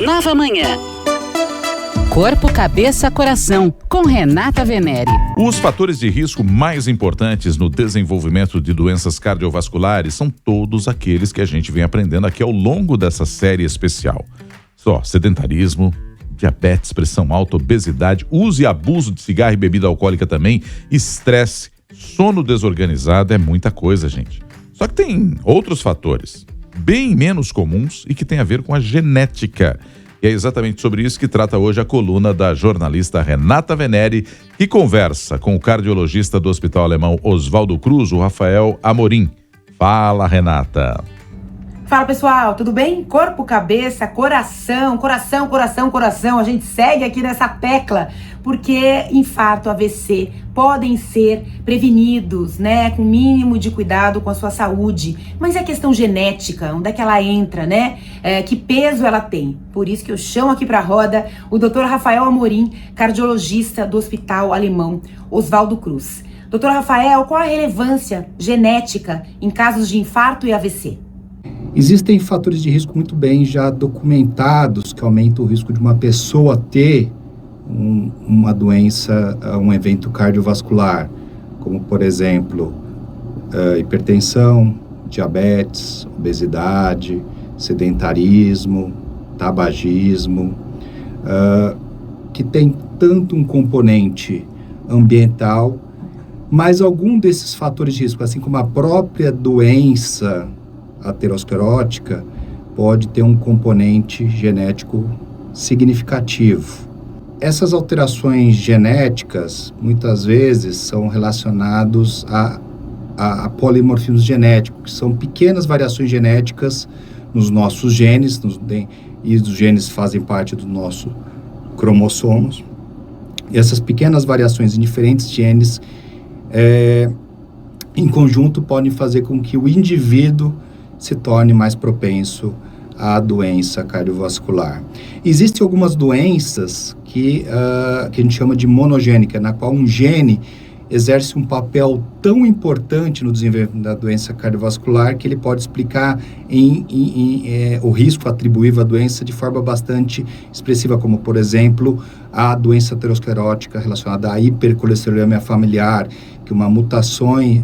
Nova Manhã. Corpo, cabeça, coração, com Renata Venere. Os fatores de risco mais importantes no desenvolvimento de doenças cardiovasculares são todos aqueles que a gente vem aprendendo aqui ao longo dessa série especial. Sedentarismo, diabetes, pressão alta, obesidade, uso e abuso de cigarro e bebida alcoólica também, estresse, sono desorganizado, é muita coisa, gente. Só que tem outros fatores bem menos comuns e que tem a ver com a genética. E é exatamente sobre isso que trata hoje a coluna da jornalista Renata Venere, que conversa com o cardiologista do Hospital Alemão Oswaldo Cruz, o Rafael Amorim. Fala, Renata. Fala, pessoal, tudo bem? Corpo, cabeça, coração, coração, coração, coração. A gente segue aqui nessa tecla, porque infarto, AVC podem ser prevenidos, né? Com o mínimo de cuidado com a sua saúde. Mas é questão genética, onde é que ela entra, né? Que peso ela tem. Por isso que eu chamo aqui pra roda o Dr. Rafael Amorim, cardiologista do Hospital Alemão Oswaldo Cruz. Dr. Rafael, qual a relevância genética em casos de infarto e AVC? Existem fatores de risco muito bem já documentados que aumentam o risco de uma pessoa ter uma doença, um evento cardiovascular, como, por exemplo, hipertensão, diabetes, obesidade, sedentarismo, tabagismo, que tem tanto um componente ambiental, mas algum desses fatores de risco, assim como a própria doença aterosclerótica, pode ter um componente genético significativo. Essas alterações genéticas, muitas vezes, são relacionados a polimorfismo genético, que são pequenas variações genéticas nos nossos genes, e os genes fazem parte dos nossos cromossomos. E essas pequenas variações em diferentes genes, em conjunto, podem fazer com que o indivíduo se torne mais propenso à doença cardiovascular. Existem algumas doenças que a gente chama de monogênica, na qual um gene exerce um papel tão importante no desenvolvimento da doença cardiovascular que ele pode explicar o risco atribuível à doença de forma bastante expressiva, como, por exemplo, a doença aterosclerótica relacionada à hipercolesterolemia familiar, que mutações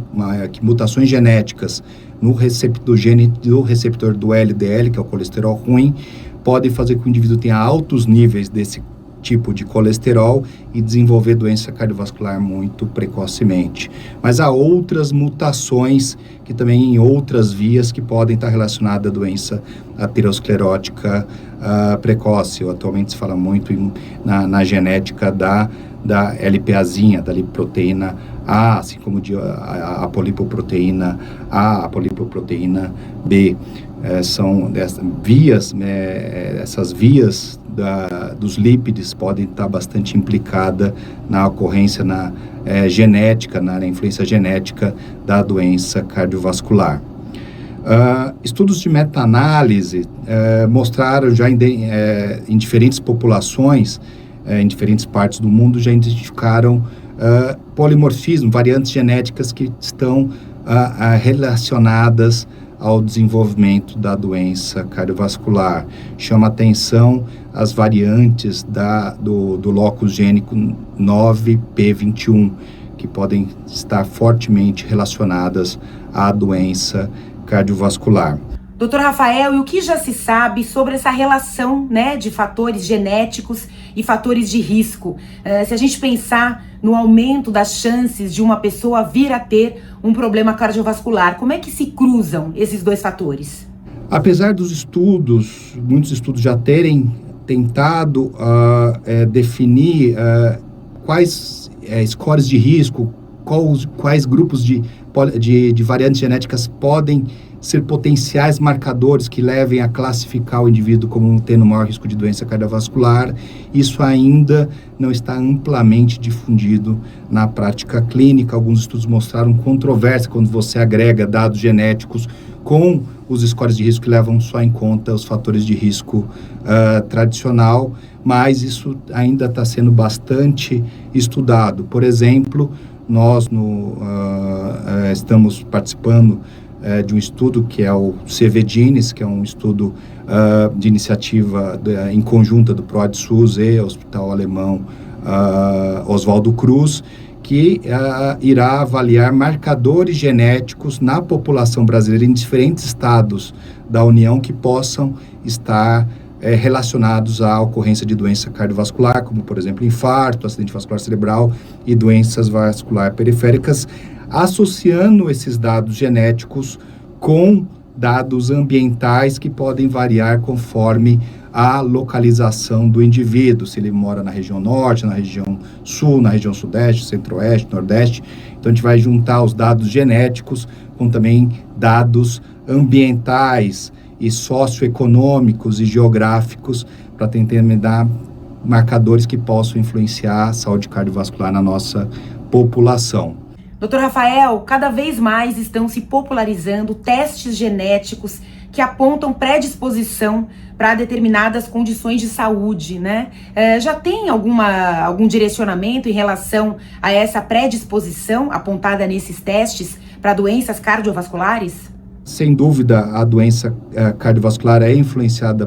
genéticas no receptor do LDL, que é o colesterol ruim, podem fazer com que o indivíduo tenha altos níveis desse tipo de colesterol e desenvolver doença cardiovascular muito precocemente. Mas há outras mutações que também em outras vias que podem estar relacionadas à doença aterosclerótica precoce. Atualmente se fala muito na genética da LPAzinha, da lipoproteína A, assim como a polipoproteína A, a polipoproteína B. São essas vias dos lípides podem estar bastante implicadas na ocorrência genética, na influência genética da doença cardiovascular. Estudos de meta-análise mostraram já em diferentes populações, em diferentes partes do mundo, já identificaram polimorfismo, variantes genéticas que estão relacionadas ao desenvolvimento da doença cardiovascular. Chama atenção as variantes do locus gênico 9p21, que podem estar fortemente relacionadas à doença cardiovascular. Doutor Rafael, e o que já se sabe sobre essa relação, né, de fatores genéticos e fatores de risco? Se a gente pensar no aumento das chances de uma pessoa vir a ter um problema cardiovascular, como é que se cruzam esses dois fatores? Apesar dos muitos estudos já terem tentado definir quais scores de risco, quais grupos de variantes genéticas podem ser potenciais marcadores que levem a classificar o indivíduo como tendo maior risco de doença cardiovascular, isso ainda não está amplamente difundido na prática clínica. Alguns estudos mostraram controvérsia quando você agrega dados genéticos com os scores de risco que levam só em conta os fatores de risco tradicional, mas isso ainda está sendo bastante estudado. Por exemplo, nós estamos participando de um estudo que é o CVGINES, que é um estudo de iniciativa em conjunta do PROAD-SUS e Hospital Alemão Oswaldo Cruz, que irá avaliar marcadores genéticos na população brasileira em diferentes estados da União que possam estar relacionados à ocorrência de doença cardiovascular, como, por exemplo, infarto, acidente vascular cerebral e doenças vasculares periféricas, associando esses dados genéticos com dados ambientais que podem variar conforme a localização do indivíduo, se ele mora na região norte, na região sul, na região sudeste, centro-oeste, nordeste. Então, a gente vai juntar os dados genéticos com também dados ambientais e socioeconômicos e geográficos para tentar dar marcadores que possam influenciar a saúde cardiovascular na nossa população. Dr. Rafael, cada vez mais estão se popularizando testes genéticos que apontam predisposição para determinadas condições de saúde, né? Já tem algum direcionamento em relação a essa predisposição apontada nesses testes para doenças cardiovasculares? Sem dúvida, a doença cardiovascular é influenciada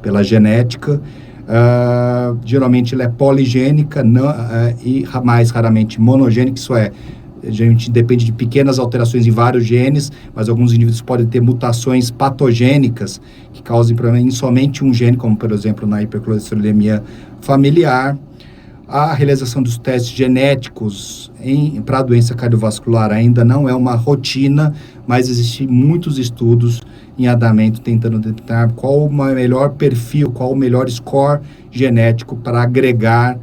pela genética. Geralmente ela é poligênica e mais raramente monogênica, isso é, a gente depende de pequenas alterações em vários genes, mas alguns indivíduos podem ter mutações patogênicas que causem problema em somente um gene, como por exemplo na hipercolesterolemia familiar. A realização dos testes genéticos para a doença cardiovascular ainda não é uma rotina, mas existem muitos estudos em andamento tentando detectar qual o melhor perfil, qual o melhor score genético para agregar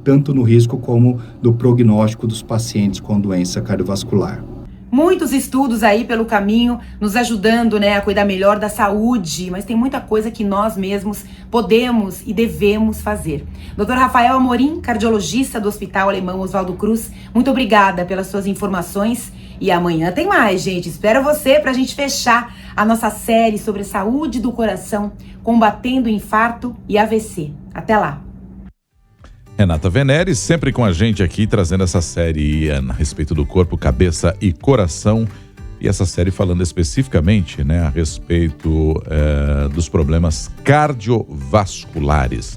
tanto no risco como no prognóstico dos pacientes com doença cardiovascular. Muitos estudos aí pelo caminho, nos ajudando, né, a cuidar melhor da saúde, mas tem muita coisa que nós mesmos podemos e devemos fazer. Dr. Rafael Amorim, cardiologista do Hospital Alemão Oswaldo Cruz, muito obrigada pelas suas informações e amanhã tem mais, gente. Espero você para a gente fechar a nossa série sobre saúde do coração, combatendo infarto e AVC. Até lá! Renata Venere, sempre com a gente aqui, trazendo essa série a respeito do corpo, cabeça e coração. E essa série falando especificamente, né, a respeito dos problemas cardiovasculares.